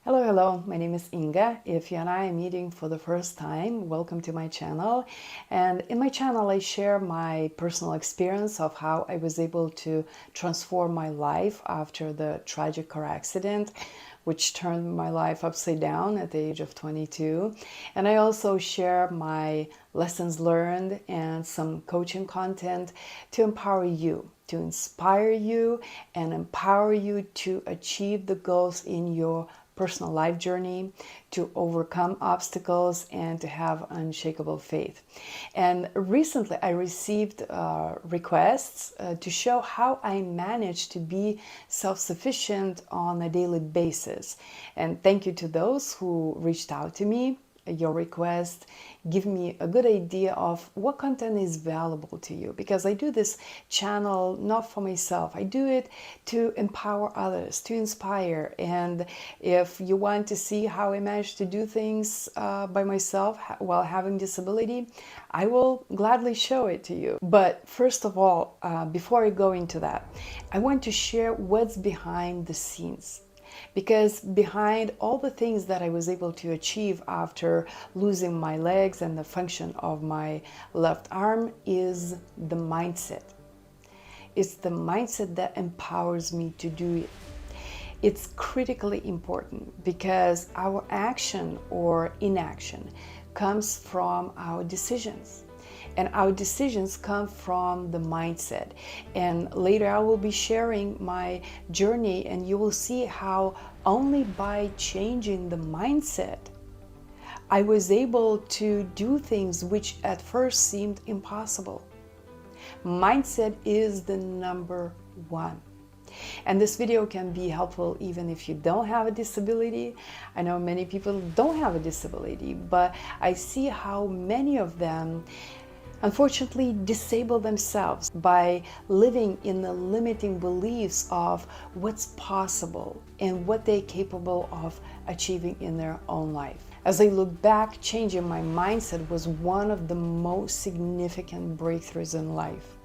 Hello, hello, my name is Inga. If you and I are meeting for the first time, welcome to my channel. And in my channel, I share my personal experience of how I was able to transform my life after the tragic car accident, which turned my life upside down at the age of 22. And I also share my lessons learned and some coaching content to empower you, to inspire you and empower you to achieve the goals in your personal life journey, to overcome obstacles, and to have unshakable faith. And recently I received requests to show how I managed to be self-sufficient on a daily basis. And thank you to those who reached out to me. Your request give me a good idea of what content is valuable to you, because I do this channel not for myself. I do it to empower others, to inspire. And if you want to see how I managed to do things by myself while having disability, I will gladly show it to you. But first of all, before I go into that, I want to share what's behind the scenes. Because behind all the things that I was able to achieve after losing my legs and the function of my left arm is the mindset. It's the mindset that empowers me to do it. It's critically important because our action or inaction comes from our decisions. And our decisions come from the mindset. And later I will be sharing my journey, and you will see how only by changing the mindset, I was able to do things which at first seemed impossible. Mindset is the number one. And this video can be helpful even if you don't have a disability. I know many people don't have a disability, but I see how many of them unfortunately disable themselves by living in the limiting beliefs of what's possible and what they're capable of achieving in their own life. As I look back, changing my mindset was one of the most significant breakthroughs in life.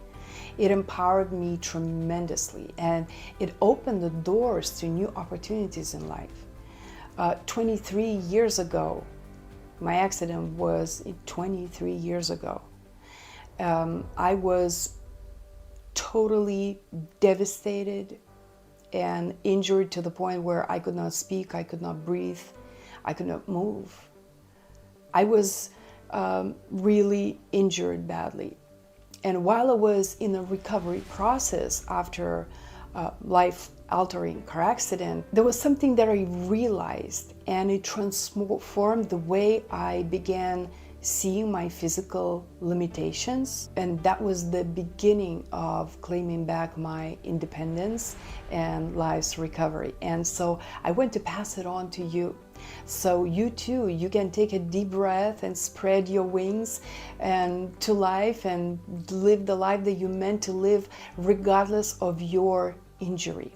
It empowered me tremendously, and it opened the doors to new opportunities in life. 23 years ago, my accident was 23 years ago. I was totally devastated and injured to the point where I could not speak, I could not breathe, I could not move. I was really injured badly. And while I was in a recovery process after a life-altering car accident, there was something that I realized, and it transformed the way I began seeing my physical limitations. And that was the beginning of claiming back my independence and life's recovery. And so I want to pass it on to you. So you too, you can take a deep breath and spread your wings and to life and live the life that you meant to live regardless of your injury.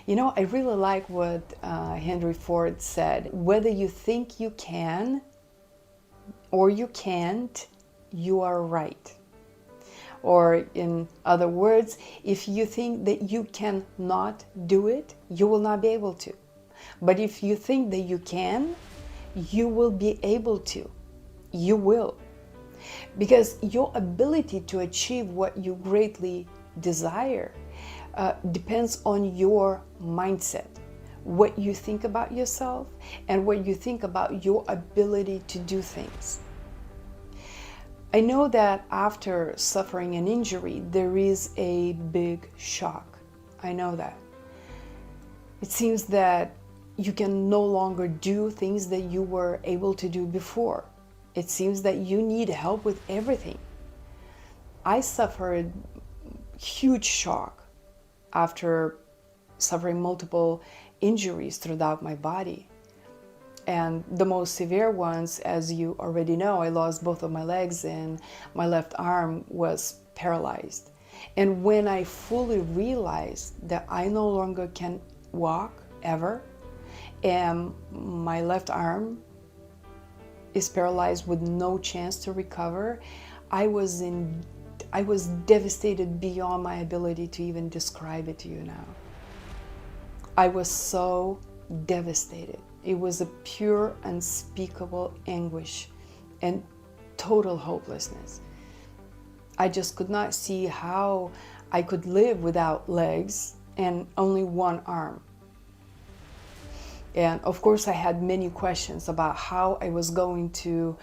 You know, I really like what Henry Ford said: whether you think you can or you can't, you are right. Or in other words, if you think that you cannot do it, you will not be able to. But if you think that you can, you will be able to. You will. Because your ability to achieve what you greatly desire depends on your mindset, what you think about yourself, and what you think about your ability to do things. I know that after suffering an injury, there is a big shock. I know that. It seems that you can no longer do things that you were able to do before. It seems that you need help with everything. I suffered huge shock after suffering multiple injuries throughout my body. And the most severe ones, as you already know, I lost both of my legs and my left arm was paralyzed. And when I fully realized that I no longer can walk ever, and my left arm is paralyzed with no chance to recover, I was devastated beyond my ability to even describe it to you now. I was so devastated. It was a pure, unspeakable anguish and total hopelessness. I just could not see how I could live without legs and only one arm. And of course, I had many questions about how I was going to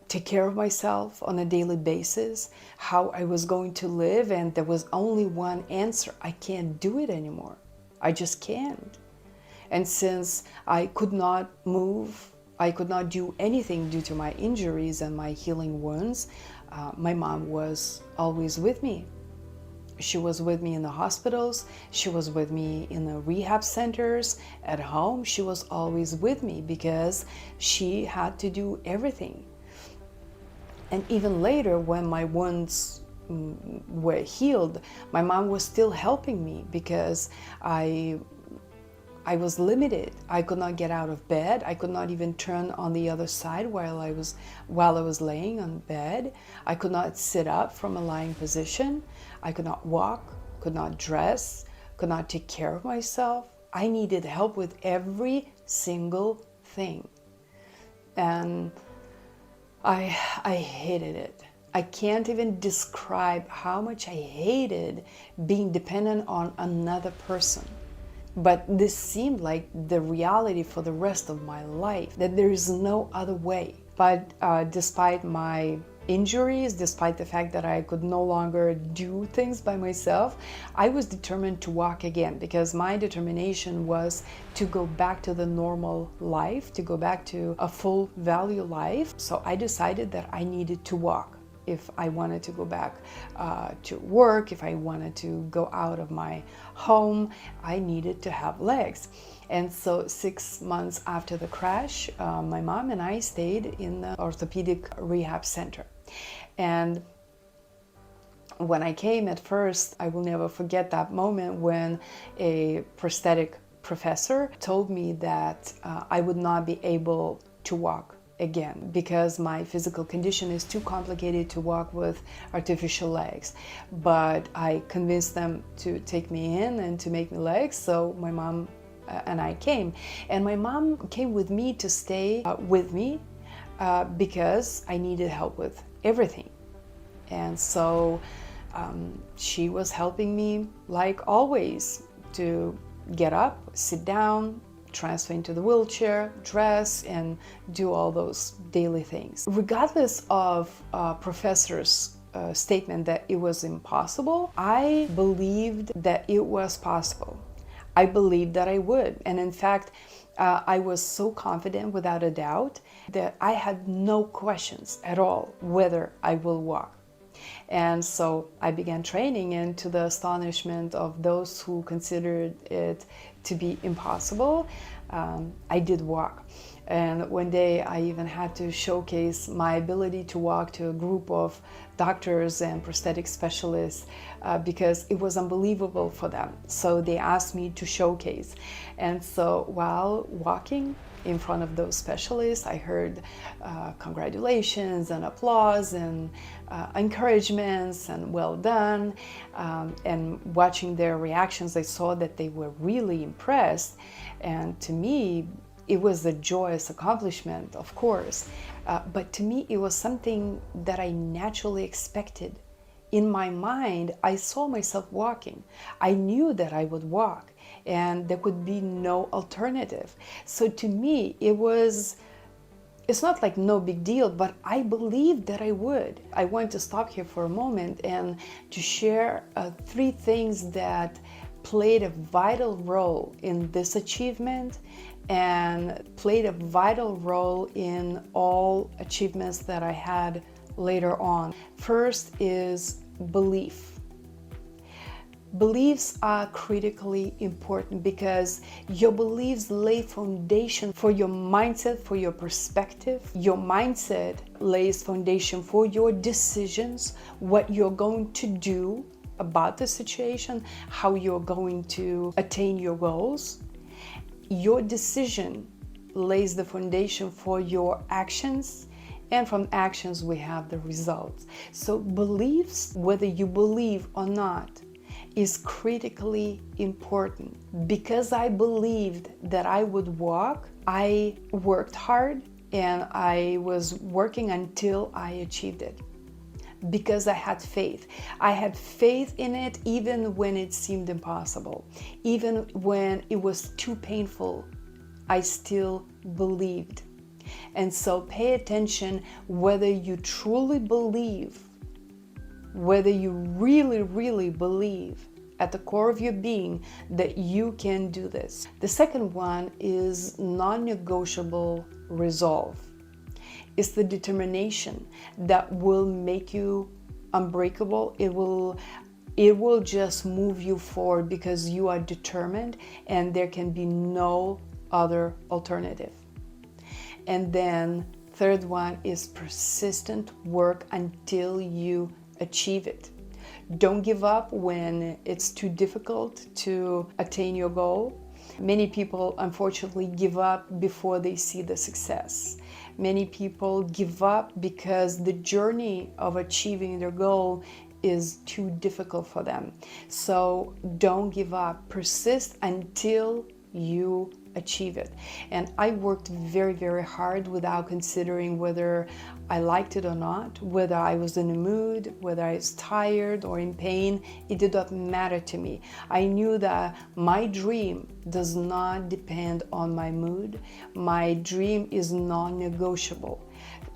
take care of myself on a daily basis, how I was going to live, and there was only one answer: I can't do it anymore. I just can't. And since I could not move, I could not do anything due to my injuries and my healing wounds, my mom was always with me. She was with me in the hospitals, she was with me in the rehab centers, at home. She was always with me because she had to do everything. And even later, when my wounds were healed, my mom was still helping me because I was limited. I could not get out of bed. I could not even turn on the other side while I was laying on bed. I could not sit up from a lying position. I could not walk, could not dress, could not take care of myself. I needed help with every single thing. And I hated it. I can't even describe how much I hated being dependent on another person. But this seemed like the reality for the rest of my life, that there is no other way. But despite my injuries, despite the fact that I could no longer do things by myself, I was determined to walk again, because my determination was to go back to the normal life, to go back to a full value life. So I decided that I needed to walk. If I wanted to go back to work, if I wanted to go out of my home, I needed to have legs. And so 6 months after the crash, my mom and I stayed in the orthopedic rehab center. And when I came at first, I will never forget that moment when a prosthetic professor told me that I would not be able to walk again because my physical condition is too complicated to walk with artificial legs. But I convinced them to take me in and to make me legs, so my mom and I came. And my mom came with me to stay with me because I needed help with everything. And so she was helping me, like always, to get up, sit down, transfer into the wheelchair, dress, and do all those daily things. Regardless of professor's statement that it was impossible, I believed that it was possible. I believed that I would. And in fact, I was so confident, without a doubt, that I had no questions at all whether I will walk. And so I began training, and to the astonishment of those who considered it to be impossible, I did walk. And one day I even had to showcase my ability to walk to a group of doctors and prosthetic specialists because it was unbelievable for them. So they asked me to showcase. And so while walking in front of those specialists, I heard congratulations and applause and encouragements and well done. And watching their reactions, I saw that they were really impressed. And to me, it was a joyous accomplishment, of course, but to me it was something that I naturally expected. In my mind, I saw myself walking. I knew that I would walk, and there could be no alternative. So to me, it's not like no big deal, but I believed that I would. I want to stop here for a moment and to share 3 things that played a vital role in this achievement and played a vital role in all achievements that I had later on. First is belief. Beliefs are critically important because your beliefs lay foundation for your mindset, for your perspective. Your mindset lays foundation for your decisions, what you're going to do about the situation, how you're going to attain your goals. Your decision lays the foundation for your actions, and from actions we have the results. So beliefs, whether you believe or not, is critically important. Because I believed that I would walk, I worked hard and I was working until I achieved it. Because I had faith. I had faith in it even when it seemed impossible. Even when it was too painful, I still believed. And so pay attention whether you truly believe, whether you really, really believe at the core of your being that you can do this. The second one is non-negotiable resolve. It's the determination that will make you unbreakable. It will just move you forward because you are determined and there can be no other alternative. And then third one is persistent work until you achieve it. Don't give up when it's too difficult to attain your goal. Many people unfortunately give up before they see the success. Many people give up because the journey of achieving their goal is too difficult for them. So don't give up. Persist until you achieve it. And I worked very, very hard without considering whether I liked it or not, whether I was in a mood, whether I was tired or in pain. It did not matter to me. I knew that my dream does not depend on my mood. My dream is non-negotiable.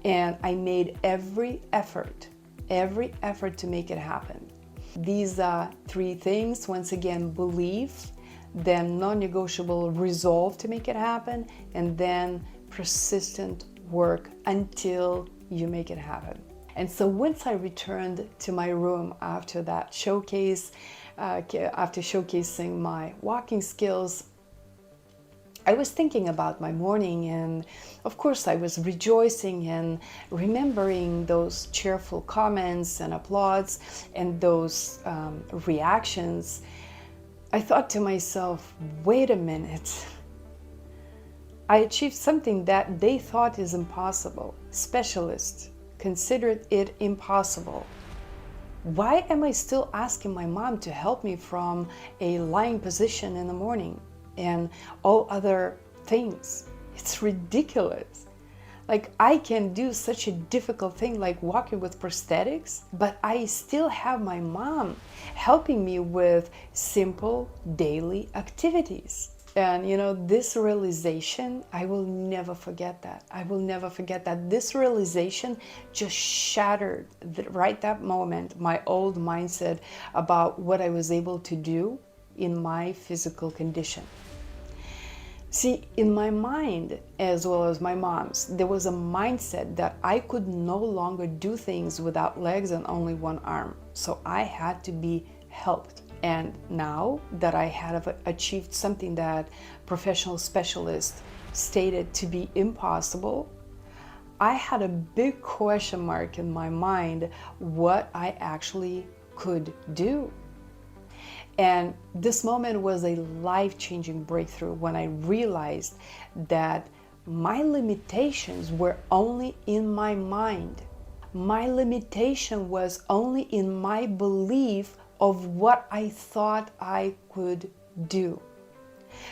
And I made every effort to make it happen. These are three things. Once again, belief, then non-negotiable resolve to make it happen, and then persistent work until you make it happen. And so once I returned to my room after that showcase, after showcasing my walking skills, I was thinking about my morning, and of course I was rejoicing and remembering those cheerful comments and applauds and those reactions. I thought to myself, wait a minute. I achieved something that they thought is impossible. Specialists considered it impossible. Why am I still asking my mom to help me from a lying position in the morning and all other things? It's ridiculous. Like, I can do such a difficult thing like walking with prosthetics, but I still have my mom helping me with simple daily activities. And this realization, I will never forget that. I will never forget that. This realization just shattered right that moment my old mindset about what I was able to do in my physical condition. See, in my mind, as well as my mom's, there was a mindset that I could no longer do things without legs and only one arm. So I had to be helped. And now that I had achieved something that professional specialists stated to be impossible, I had a big question mark in my mind what I actually could do. And this moment was a life-changing breakthrough when I realized that my limitations were only in my mind. My limitation was only in my belief of what I thought I could do.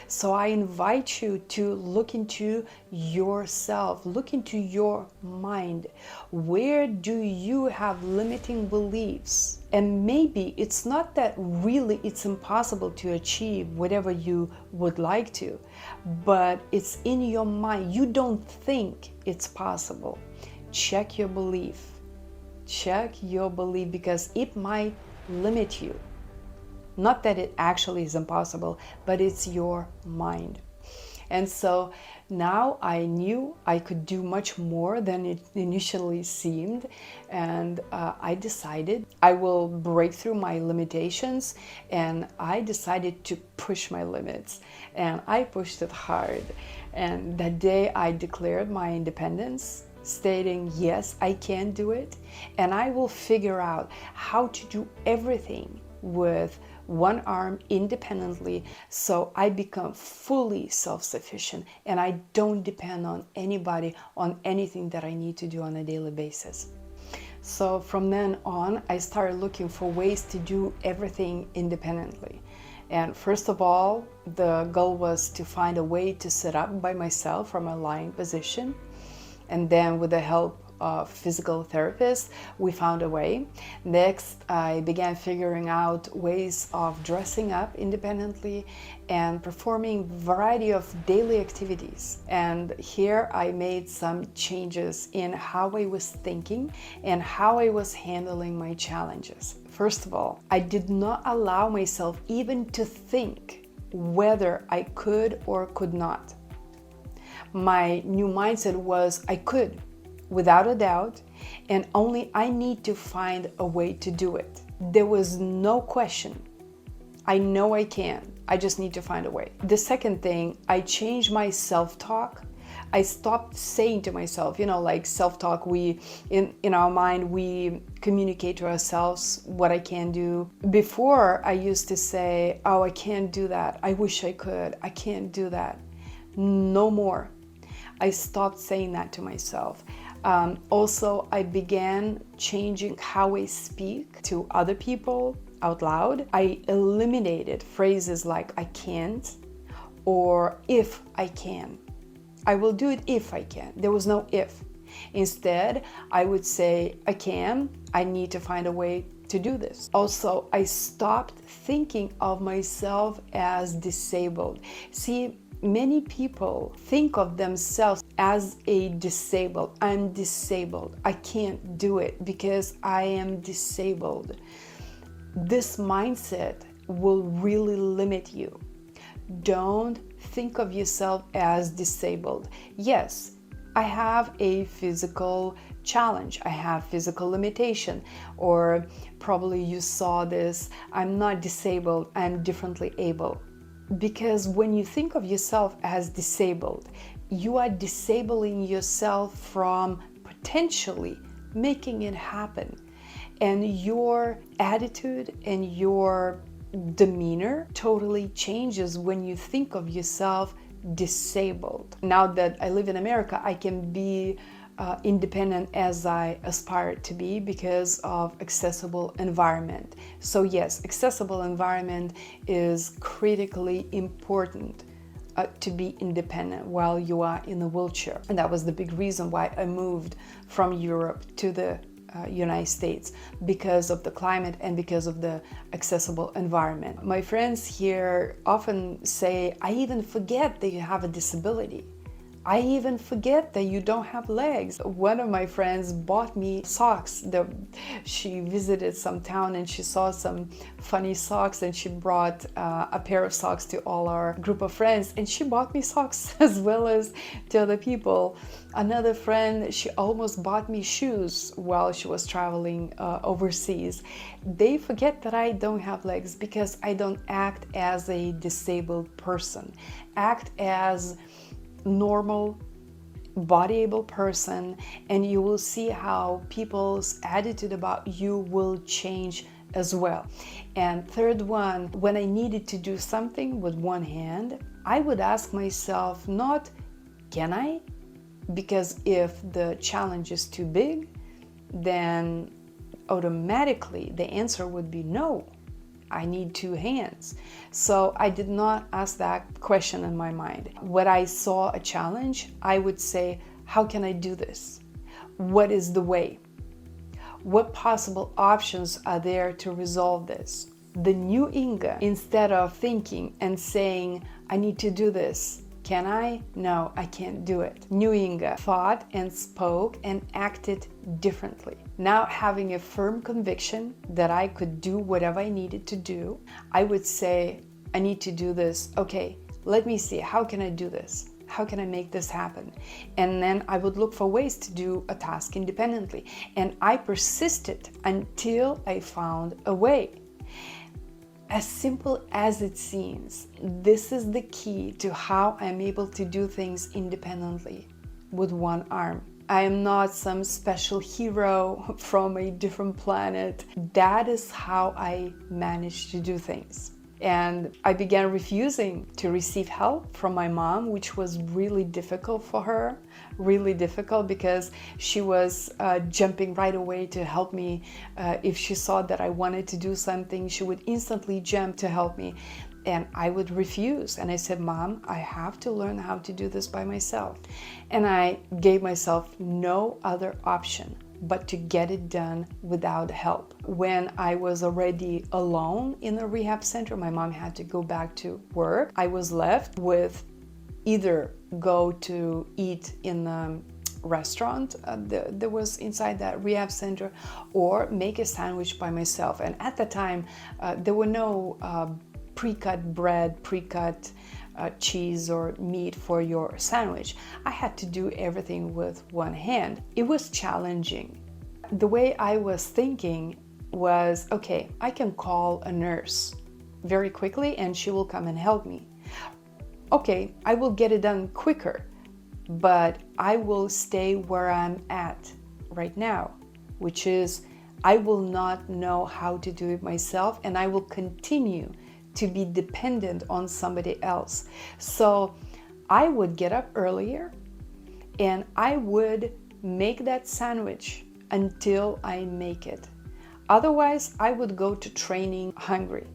So I invite you to look into yourself, look into your mind. Where do you have limiting beliefs? And maybe it's not that really it's impossible to achieve whatever you would like to, but it's in your mind. You don't think it's possible. Check your belief. Check your belief, because it might limit you. Not that it actually is impossible, but it's your mind. And so now I knew I could do much more than it initially seemed. And I decided I will break through my limitations. And I decided to push my limits. And I pushed it hard. And that day I declared my independence, stating, yes, I can do it. And I will figure out how to do everything with one arm independently, so I become fully self-sufficient and I don't depend on anybody on anything that I need to do on a daily basis. So from then on, I started looking for ways to do everything independently. And first of all, the goal was to find a way to sit up by myself from a lying position. And then with the help of physical therapists, we found a way. Next, I began figuring out ways of dressing up independently and performing a variety of daily activities. And here I made some changes in how I was thinking and how I was handling my challenges. First of all, I did not allow myself even to think whether I could or could not. My new mindset was I could, without a doubt, and only I need to find a way to do it. There was no question. I know I can. I just need to find a way. The second thing, I changed my self-talk. I stopped saying to myself, like self-talk, in our mind, we communicate to ourselves what I can do. Before, I used to say, oh, I can't do that. I wish I could. I can't do that. No more. I stopped saying that to myself. Also, I began changing how I speak to other people out loud. I eliminated phrases like I can't or if I can. I will do it if I can. There was no if. Instead, I would say I can. I need to find a way to do this. Also, I stopped thinking of myself as disabled. See, many people think of themselves as a disabled. I'm disabled. I can't do it because I am disabled. This mindset will really limit you. Don't think of yourself as disabled. Yes, I have a physical challenge. I have physical limitation, or probably you saw this, I'm not disabled, I'm differently able. Because when you think of yourself as disabled, you are disabling yourself from potentially making it happen. And your attitude and your demeanor totally changes when you think of yourself disabled. Now that I live in America, I can be independent as I aspire to be because of accessible environment. So yes, accessible environment is critically important to be independent while you are in a wheelchair. And that was the big reason why I moved from Europe to the United States, because of the climate and because of the accessible environment. My friends here often say, I even forget that you have a disability. I even forget that you don't have legs. One of my friends bought me socks. She visited some town and she saw some funny socks, and she brought a pair of socks to all our group of friends, and she bought me socks as well as to other people. Another friend, she almost bought me shoes while she was traveling overseas. They forget that I don't have legs because I don't act as a disabled person. Act as normal, body-able person, and you will see how people's attitude about you will change as well. And third one, when I needed to do something with one hand, I would ask myself not, can I? Because if the challenge is too big, then automatically the answer would be no. I need two hands. So I did not ask that question in my mind. When I saw a challenge, I would say, how can I do this? What is the way? What possible options are there to resolve this? The new Inga, instead of thinking and saying, I need to do this, can I? No, I can't do it. New Inga thought and spoke and acted differently. Now, having a firm conviction that I could do whatever I needed to do, I would say, I need to do this. Okay, let me see, how can I do this? How can I make this happen? And then I would look for ways to do a task independently. And I persisted until I found a way. As simple as it seems, this is the key to how I'm able to do things independently with one arm. I am not some special hero from a different planet. That is how I manage to do things. And I began refusing to receive help from my mom, which was really difficult for her, really difficult, because she was jumping right away to help me. If she saw that I wanted to do something, she would instantly jump to help me. And I would refuse. And I said, Mom, I have to learn how to do this by myself. And I gave myself no other option but to get it done without help. When I was already alone in the rehab center, my mom had to go back to work. I was left with either go to eat in the restaurant that was inside that rehab center, or make a sandwich by myself. And at the time, there were no pre-cut bread, pre-cut cheese or meat for your sandwich. I had to do everything with one hand. It was challenging. The way I was thinking was, okay, I can call a nurse very quickly and she will come and help me. Okay, I will get it done quicker, but I will stay where I'm at right now, which is I will not know how to do it myself, and I will continue to be dependent on somebody else. So I would get up earlier and I would make that sandwich until I make it. Otherwise, I would go to training hungry.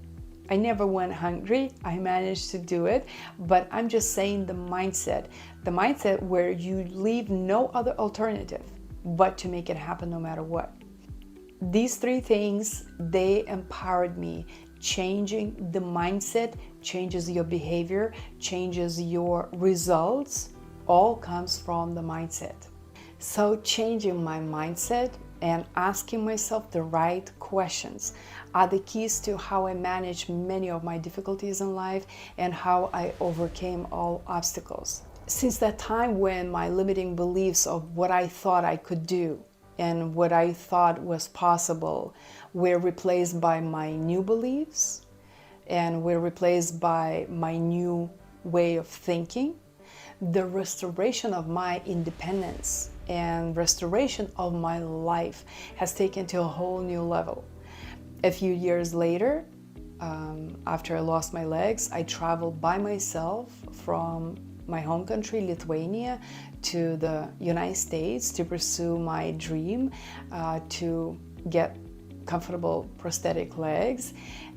I never went hungry. I managed to do it, but I'm just saying the mindset where you leave no other alternative but to make it happen no matter what. These three things, they empowered me. Changing the mindset changes your behavior, changes your results, all comes from the mindset. So changing my mindset and asking myself the right questions are the keys to how I manage many of my difficulties in life and how I overcame all obstacles. Since that time when my limiting beliefs of what I thought I could do and what I thought was possible were replaced by my new beliefs and were replaced by my new way of thinking, the restoration of my independence and restoration of my life has taken to a whole new level. A few years later, after I lost my legs, I traveled by myself from my home country, Lithuania, to the United States to pursue my dream to get comfortable prosthetic legs,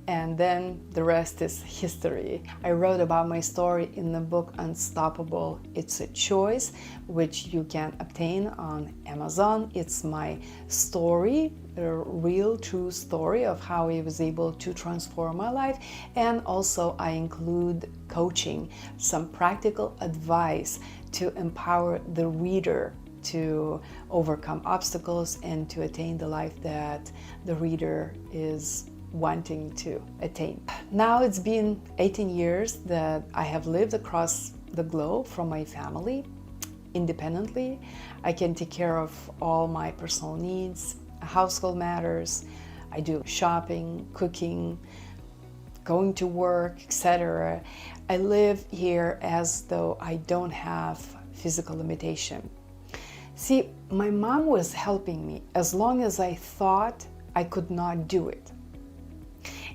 and then the rest is history. I wrote about my story in the book Unstoppable. It's a choice, which you can obtain on Amazon. It's my story, a real true story of how I was able to transform my life, and also I include coaching, some practical advice to empower the reader to overcome obstacles and to attain the life that the reader is wanting to attain. Now it's been 18 years that I have lived across the globe from my family independently. I can take care of all my personal needs, household matters. I do shopping, cooking, going to work, etc. I live here as though I don't have physical limitation. See, my mom was helping me as long as I thought I could not do it.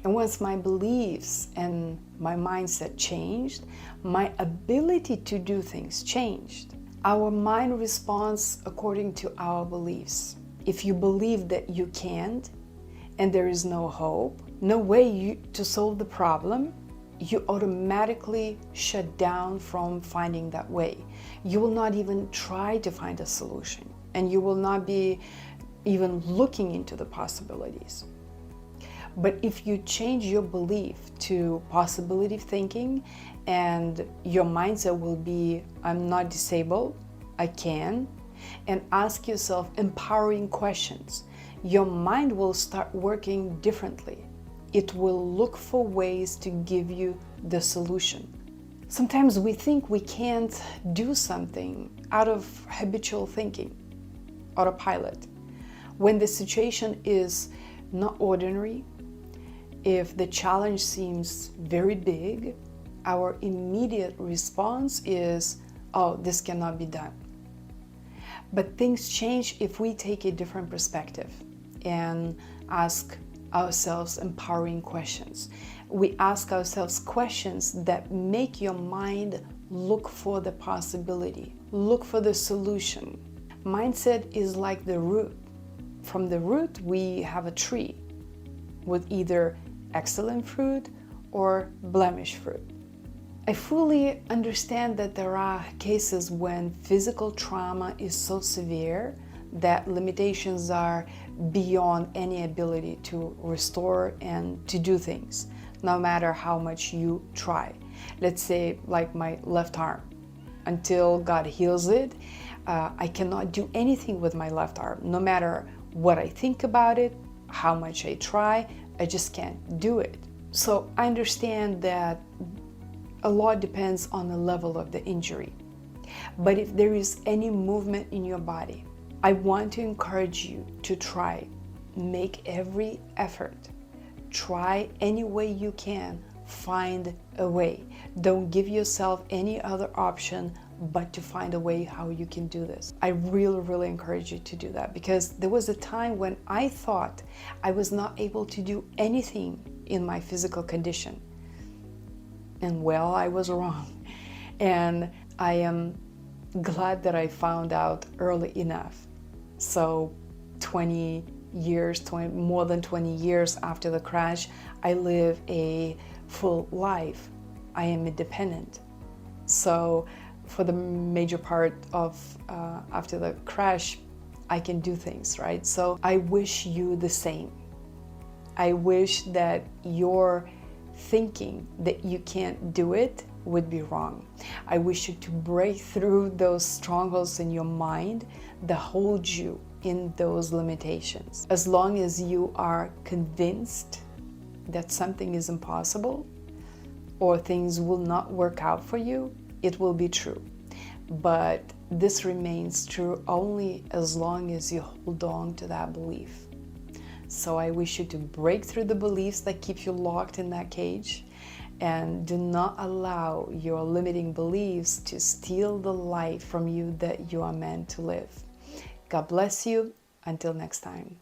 And once my beliefs and my mindset changed, my ability to do things changed. Our mind responds according to our beliefs. If you believe that you can't and there is no hope, no way to solve the problem, you automatically shut down from finding that way. You will not even try to find a solution, and you will not be even looking into the possibilities. But if you change your belief to possibility thinking, and your mindset will be, I'm not disabled, I can, and ask yourself empowering questions, your mind will start working differently. It will look for ways to give you the solution. Sometimes we think we can't do something out of habitual thinking, autopilot. When the situation is not ordinary, if the challenge seems very big, our immediate response is, oh, this cannot be done. But things change if we take a different perspective and ask ourselves empowering questions. We ask ourselves questions that make your mind look for the possibility, look for the solution. Mindset is like the root. From the root, we have a tree with either excellent fruit or blemished fruit. I fully understand that there are cases when physical trauma is so severe that limitations are beyond any ability to restore and to do things, no matter how much you try. Let's say, like my left arm. Until God heals it, I cannot do anything with my left arm. No matter what I think about it, how much I try, I just can't do it. So I understand that a lot depends on the level of the injury. But if there is any movement in your body, I want to encourage you to try. Make every effort. Try any way you can. Find a way. Don't give yourself any other option but to find a way how you can do this. I really encourage you to do that, because there was a time when I thought I was not able to do anything in my physical condition. And well, I was wrong. And I am glad that I found out early enough. So 20 years, more than 20 years after the crash, I live a full life. I am independent. So for the major part of after the crash, I can do things, right? So I wish you the same. I wish that your thinking that you can't do it would be wrong. I wish you to break through those strongholds in your mind that hold you in those limitations. As long as you are convinced that something is impossible or things will not work out for you, it will be true. But this remains true only as long as you hold on to that belief. So I wish you to break through the beliefs that keep you locked in that cage, and do not allow your limiting beliefs to steal the life from you that you are meant to live. God bless you. Until next time.